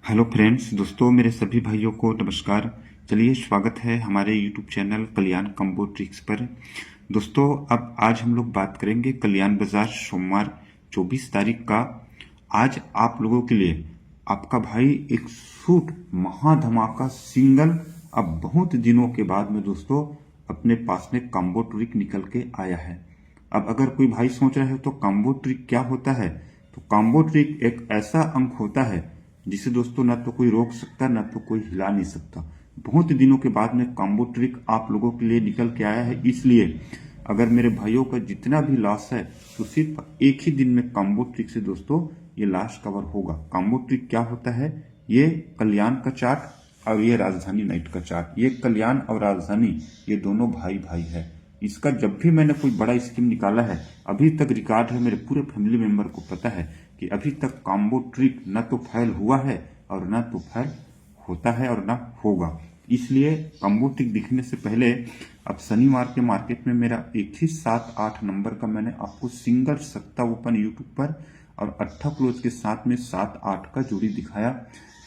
Hello friends, दोस्तों मेरे सभी भाइयों को नमस्कार। चलिए, स्वागत है हमारे यूट्यूब चैनल कल्याण कम्बो ट्रिक्स पर। दोस्तों, अब आज हम लोग बात करेंगे कल्याण बाजार सोमवार 24 तारीख का। आज आप लोगों के लिए आपका भाई एक सूट महाधमाका सिंगल अब बहुत दिनों के बाद में दोस्तों अपने पास में कम्बो ट्रिक निकल के आया है। अब अगर कोई भाई सोच रहा है तो कम्बो ट्रिक क्या होता है, तो कम्बो ट्रिक एक ऐसा अंक होता है जिसे दोस्तों ना तो कोई रोक सकता ना तो कोई हिला नहीं सकता। बहुत दिनों के बाद में कॉम्बो ट्रिक आप लोगों के लिए निकल के आया है, इसलिए अगर मेरे भाइयों का जितना भी लॉस है तो सिर्फ एक ही दिन में कॉम्बो ट्रिक से दोस्तों ये लॉस कवर होगा। कॉम्बो ट्रिक क्या होता है? ये कल्याण का चार्ट और ये राजधानी नाइट का चार्ट। ये कल्याण और राजधानी ये दोनों भाई भाई है। इसका जब भी मैंने कोई बड़ा स्कीम निकाला है, अभी तक रिकॉर्ड है, मेरे पूरे फैमिली मेंबर को पता है कि अभी तक कॉम्बो ट्रिक न तो फेल हुआ है और न तो फेल होता है और न होगा। इसलिए कॉम्बो ट्रिक दिखने से पहले अब शनिवार के मार्केट में मेरा एक ही 7-8 नंबर का मैंने आपको सिंगल सट्टा ओपन यूट्यूब पर और 8 क्लोज के साथ में 7-8 का जोड़ी दिखाया।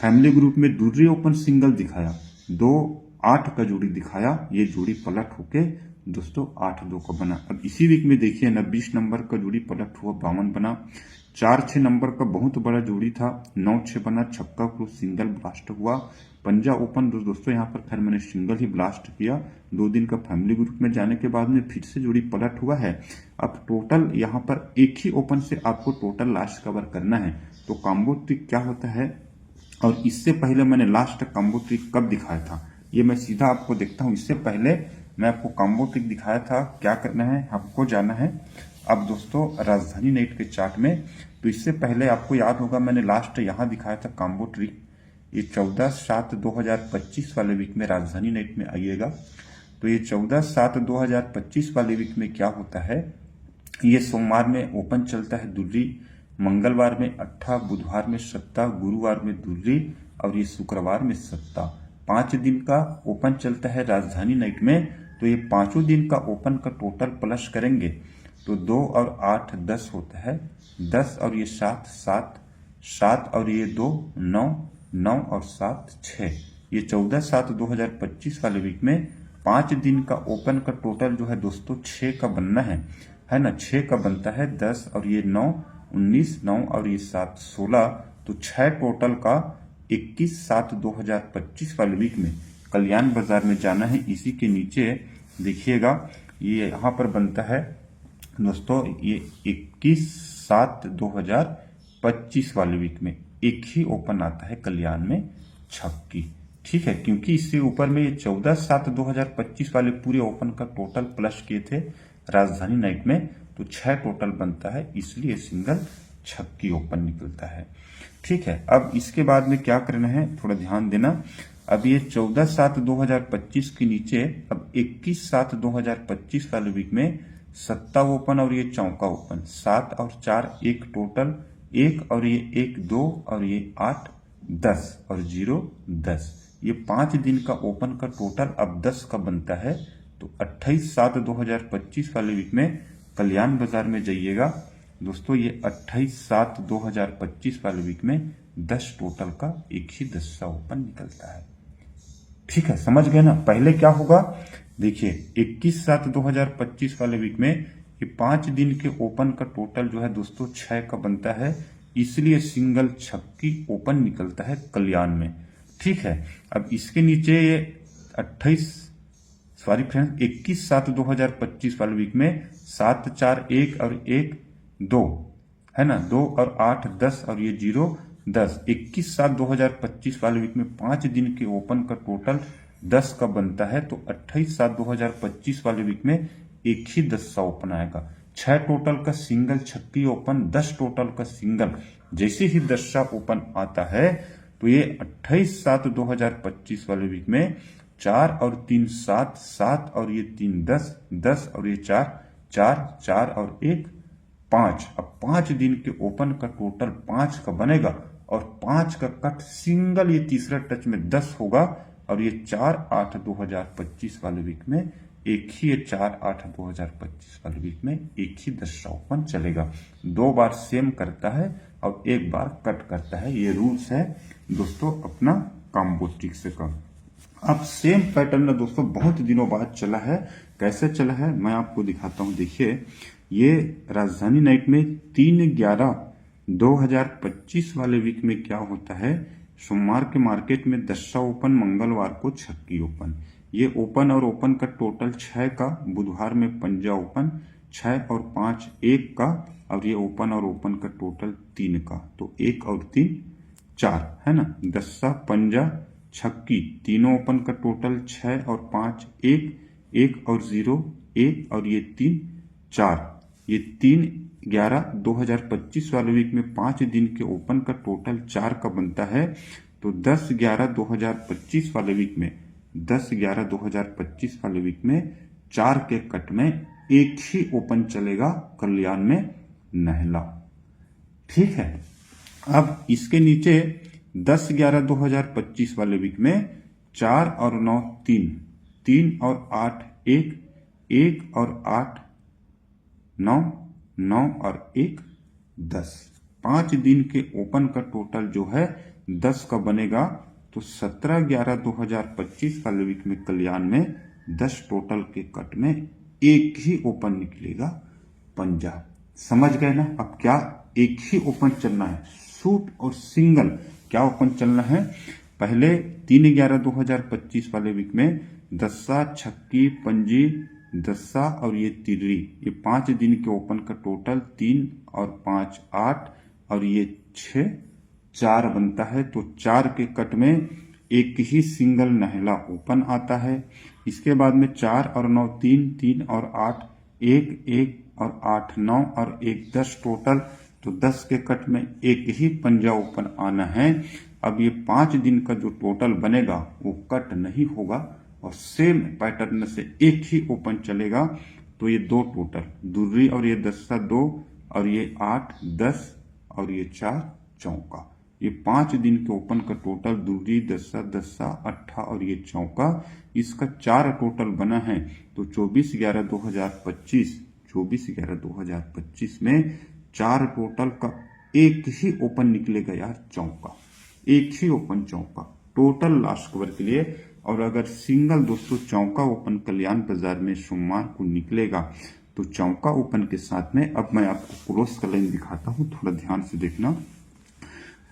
फैमिली ग्रुप में दूसरी ओपन सिंगल दिखाया, 2-8 का जोड़ी दिखाया। ये जोड़ी पलट होके दोस्तों 8-2 का बना। अब इसी वीक में देखिए ना, 20 नंबर का जोड़ी पलट हुआ 52 बना। 4-6 नंबर का बहुत बड़ा जोड़ी था, 9-6 बना, छक्का क्रोस सिंगल ब्लास्ट हुआ। पंजा ओपन दोस्तों यहाँ पर खैर मैंने सिंगल ही ब्लास्ट किया। 2 दिन का फैमिली ग्रुप में जाने के बाद में फिर से जोड़ी पलट हुआ है। अब टोटल यहाँ पर एक ही ओपन से आपको टोटल लास्ट कवर करना है। तो कॉम्बो ट्रिक क्या होता है, और इससे पहले मैंने लास्ट कॉम्बो ट्रिक कब दिखाया था ये मैं सीधा आपको देखता हूँ। इससे पहले मैं आपको कॉम्बो ट्रिक दिखाया था। क्या करना है, आपको जाना है अब दोस्तों राजधानी नाइट के चार्ट में। तो इससे पहले आपको याद होगा मैंने लास्ट यहाँ दिखाया था कॉम्बो ट्रिक। ये 14/7/2025 वाले वीक में राजधानी नाइट में आइएगा। तो ये 14/7/2025 वाले वीक में क्या होता है, ये सोमवार में ओपन चलता है दुर्री, मंगलवार में 8, बुधवार में 7, गुरुवार में दुर्री और ये शुक्रवार में 7। 5 दिन का ओपन चलता है राजधानी नाइट में। तो ये 5 दिन का ओपन का टोटल प्लस करेंगे तो 2 और 8 10 होता है, 10 और ये 7 7, 7 और ये 2 9, 9 और 7 6। ये 14/7/2025 वाले वीक में 5 दिन का ओपन का टोटल जो है दोस्तों 6 का बनना है ना। 6 का बनता है, 10 और ये 9 19, 9 और ये 7 16। तो 6 टोटल का 21/7/2025 वाले वीक में कल्याण बाजार में जाना है। इसी के नीचे देखिएगा ये यहाँ पर बनता है दोस्तों, ये 21/7/2025 वाले वीक में एक ही ओपन आता है कल्याण में छक्की। ठीक है, क्योंकि इससे ऊपर में ये 14/7/2025 वाले पूरे ओपन का टोटल प्लस किए थे राजधानी नाइट में, तो 6 टोटल बनता है, इसलिए सिंगल छक्की ओपन निकलता है। ठीक है, अब इसके बाद में क्या करना है थोड़ा ध्यान देना। अब ये 14/7/2025 के नीचे अब 21/7/2025 वाले वीक में सट्टा ओपन और ये चौका ओपन, 7 और 4 1 टोटल 1 और ये 1 2 और ये 8 10 और 0 10। ये 5 दिन का ओपन का टोटल अब 10 का बनता है। तो 28/7/2025 वाले वीक में कल्याण बाजार में जाइएगा दोस्तों। ये 28/7/2025 वाले वीक में 10 टोटल का एक ही 10 का ओपन निकलता है। ठीक है, समझ गए ना। पहले क्या होगा देखिए, 21/7/2025 वाले वीक में ये 5 दिन के ओपन का टोटल जो है दोस्तों 6 का बनता है, इसलिए सिंगल छक्की ओपन निकलता है कल्याण में। ठीक है, अब इसके नीचे ये 21/7/2025 वाले वीक में 7 4 1 और 1 2 है ना, 2 और 8 10 और ये 0 10। 21/7/2025 वाले वीक में 5 दिन के ओपन का टोटल 10 का बनता है। तो 28/7/2025 वाले वीक में एक ही 10 का ओपन आएगा। 6 टोटल का सिंगल छक्की ओपन, 10 टोटल का सिंगल। जैसे ही 10 का ओपन आता है तो ये 28/7/2025 वाले वीक में 4 और 3 7 7 और ये 3 10 10 और ये 4 4 4 और 1 5। अब 5 दिन के ओपन का टोटल 5 का बनेगा और 5 का कट सिंगल ये तीसरा टच में 10 होगा और ये 4/8/2025 वाले वीक में एक ही, ये 4/8/2025 वाले वीक में एक ही 10 का ओपन चलेगा। 2 बार सेम करता है और एक बार कट करता है। ये रूल्स है दोस्तों अपना कॉम्बो ट्रिक्स का। अब सेम पैटर्न ना दोस्तों बहुत दिनों बाद चला है। कैसे चला है मैं आपको दिखाता हूं। देखिए ये राजधानी नाइट में 3/11/2025 वाले वीक में क्या होता है, सोमवार के मार्केट में दशा ओपन, मंगलवार को छक्की ओपन। ये ओपन और ओपन का टोटल 6 का, बुधवार में पंजा ओपन 6 और 5 1 का, और ये ओपन और ओपन का टोटल 3 का। तो 1 और 3 4 है ना। दस्सा पंजा छक्की तीनों ओपन का टोटल 6 और 5 1 1 और 0 1 और ये 3 4। ये 3/11/2025 वाले वीक में 5 दिन के ओपन का टोटल 4 का बनता है। तो 10/11/2025 वाले वीक में 10/11/2025 वाले वीक में 4 के कट में एक ही ओपन चलेगा कल्याण में नहला। ठीक है। अब इसके नीचे 10/11/2025 वाले वीक में 4 और 9 3 3 और 8 1 1 और 8 9 9 और 1 10। 5 दिन के ओपन का टोटल जो है 10 का बनेगा। तो 17/11/2025 वाले वीक में कल्याण में 10 टोटल के कट में एक ही ओपन निकलेगा पंजा। समझ गए ना। अब क्या एक ही ओपन चलना है, सूट और सिंगल क्या ओपन चलना है। पहले 3/11/2025 वाले वीक में दस्सा छक्की पंजी दस्सा और ये तिर्री, ये 5 दिन के ओपन का टोटल 3 और 5 8 और ये 6 4 बनता है। तो 4 के कट में एक ही सिंगल नहला ओपन आता है। इसके बाद में 4 और 9 3 3 और 8 1 1 और 8 9 और 1 10 टोटल। तो 10 के कट में एक ही पंजा ओपन आना है। अब ये 5 दिन का जो टोटल बनेगा वो कट नहीं होगा और सेम पैटर्न से एक ही ओपन चलेगा। तो ये 2 टोटल दुर्री और ये दस्सा 2 और ये 8 10 और ये 4 चौका। ये 5 दिन के ओपन का टोटल दुर्री दस्सा दस्सा 8 और ये चौका, इसका 4 टोटल बना है। तो 24/11/2025 24/11/2025 में 4 टोटल का एक ही ओपन निकलेगा यार चौका, एक ही ओपन चौका टोटल लास्ट कवर के लिए। और अगर सिंगल दोस्तों चौका ओपन कल्याण बाजार में सोमवार को निकलेगा तो चौका ओपन के साथ में अब मैं आपको क्लोज का लाइन दिखाता हूं, थोड़ा ध्यान से देखना।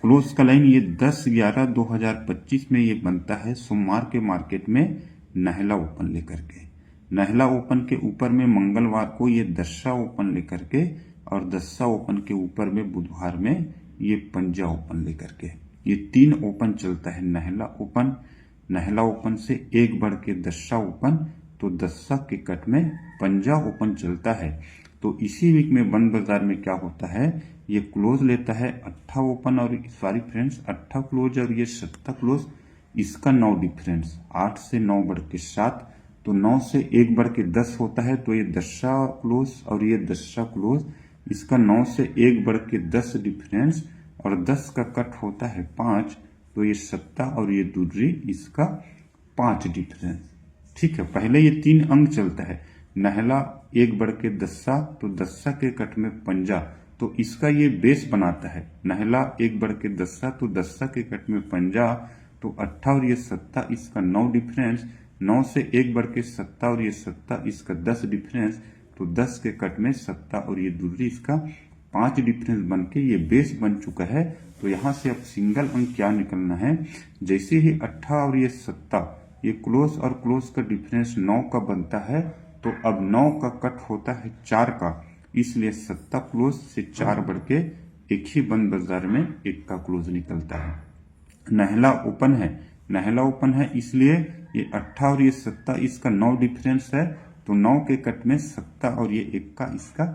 क्लोज का लाइन ये 10/11/2025 में ये बनता है सोमवार के मार्केट में नहला ओपन लेकर के। नहला ओपन के ऊपर में मंगलवार को ये दशा ओपन लेकर के और दशा ओपन के ऊपर में बुधवार में ये पंजा ओपन लेकर के। ये 3 ओपन चलता है। नहला ओपन से एक बढ़ के दशा ओपन, तो दशा के कट में पंजा ओपन चलता है। तो इसी वीक में बंद बाजार में क्या होता है, ये क्लोज लेता है 8 ओपन और सॉरी फ्रेंड्स 8 क्लोज और ये 7 क्लोज। इसका 9 डिफरेंस 8 से 9 बढ़ के 7, तो 9 से 1 बढ़ के 10 होता है। तो ये दशा क्लोज और ये दशा क्लोज, इसका 9 से 1 बढ़ के 10 डिफरेंस और 10 का कट होता है 5। तो ये 7 और ये दूसरी इसका 5 डिफरेंस। ठीक है। पहले ये 3 अंक चलता है। नहला 1 बढ़ के दस्सा, तो दस्सा के कट में पंजा, तो इसका ये बेस बनाता है। नहला 1 बढ़ के दस्सा, तो दस्सा के कट में पंजा, तो 8 और ये 7 इसका 9 डिफरेंस। 9 से 1 बढ़ के 7 और ये 7 इसका 10 डिफरेंस। तो 10 के कट में 7 और ये दूसरी इसका 5 डिफरेंस बन के ये बेस बन चुका है। तो यहां से अब सिंगल अंक क्या निकलना है, जैसे ही 8 और ये 7 ये क्लोज और क्लोज का डिफरेंस 9 का बनता है। तो अब 9 का कट होता है 4 का, इसलिए 7 क्लोज से 4 बढ़ के एक ही बंद बाजार में 1 का क्लोज निकलता है। नहला ओपन है इसलिए ये 8 और ये 7 इसका 9 डिफरेंस है। तो 9 के कट में 7 और ये 1 का इसका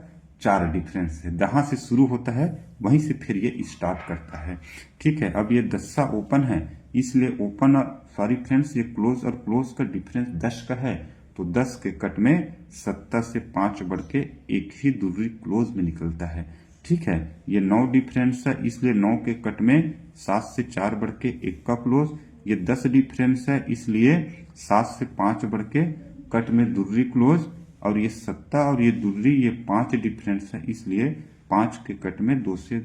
4 डिफरेंस है। जहां से शुरू होता है वहीं से फिर ये स्टार्ट करता है। ठीक है। अब ये दस्सा ओपन है इसलिए ओपन और सॉरी फ्रेंड्स ये क्लोज और क्लोज का डिफरेंस 10 का है। तो 10 के कट में 7 से 5 बढ़ के एक ही दूसरी क्लोज में निकलता है। ठीक है। ये 9 डिफरेंस है इसलिए 9 के कट में 7 से 4 बढ़ के 1 का क्लोज। ये 10 डिफरेंस है इसलिए 7 से 5 बढ़ के कट में दूसरी क्लोज, और ये 7 और ये दूसरी ये 5 डिफरेंस है इसलिए 5 के कट में 2 से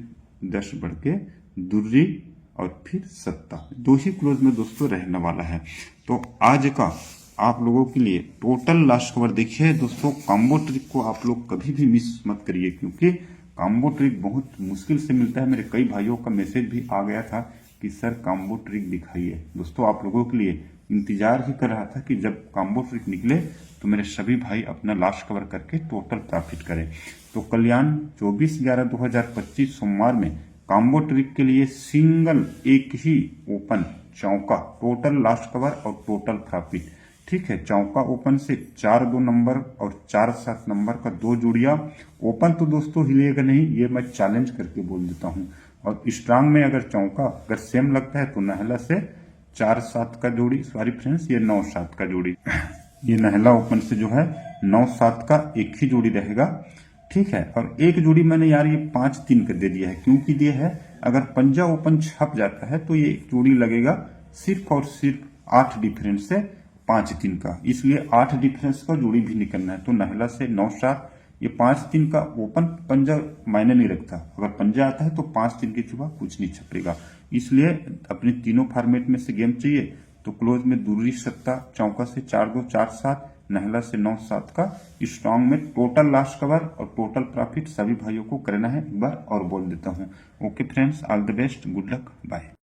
10 बढ़ के दुर्री और फिर सत्ता, 2 ही क्लोज में दोस्तों रहने वाला है। तो आज का आप लोगों के लिए टोटल लास्ट कवर देखिए दोस्तों। कॉम्बो ट्रिक को आप लोग कभी भी मिस मत करिए, क्योंकि कॉम्बो ट्रिक बहुत मुश्किल से मिलता है। मेरे कई भाइयों का मैसेज भी आ गया था कि सर कॉम्बो ट्रिक दिखाइए। दोस्तों आप लोगों के लिए इंतजार ही कर रहा था कि जब कॉम्बो ट्रिक निकले तो मेरे सभी भाई अपना लास्ट कवर करके टोटल प्रॉफिट करें। तो कल्याण 24/11/2025 सोमवार में कॉम्बो ट्रिक के लिए सिंगल एक ही ओपन चौका, टोटल लास्ट कवर और टोटल प्रॉफिट। ठीक है, चौका ओपन से 4-2 नंबर और 4-7 नंबर का 2 जोड़िया ओपन तो दोस्तों हिलेगा नहीं, ये मैं चैलेंज करके बोल देता हूं। और स्ट्रांग में अगर चौका अगर सेम लगता है तो नहला से 4-7 का जोड़ी, सॉरी फ्रेंड्स ये 9-7 का जोड़ी, ये नहला ओपन से जो है 9-7 का एक ही जोड़ी रहेगा। ठीक है, और एक जोड़ी मैंने यार ये 5-3 का दे दिया है, क्योंकि दिया है अगर पंजा ओपन छप जाता है तो ये एक जोड़ी लगेगा सिर्फ और सिर्फ 8 डिफरेंस से 5-3 का, इसलिए 8 डिफरेंस का जोड़ी भी निकलना है। तो नहला से 9-7, ये 5-3 का ओपन पंजा मायने नहीं रखता, अगर पंजा आता है तो 5-3 के सिवा कुछ नहीं छपेगा। इसलिए अपने तीनों फॉर्मेट में से गेम चाहिए तो क्लोज में दूरी सत्ता, चौका से 4-2 4-7, नहला से 9-7 का, स्ट्रॉन्ग में टोटल लास्ट कवर और टोटल प्रॉफिट सभी भाइयों को करना है। एक बार और बोल देता हूँ। Okay friends, all the best, good luck, bye.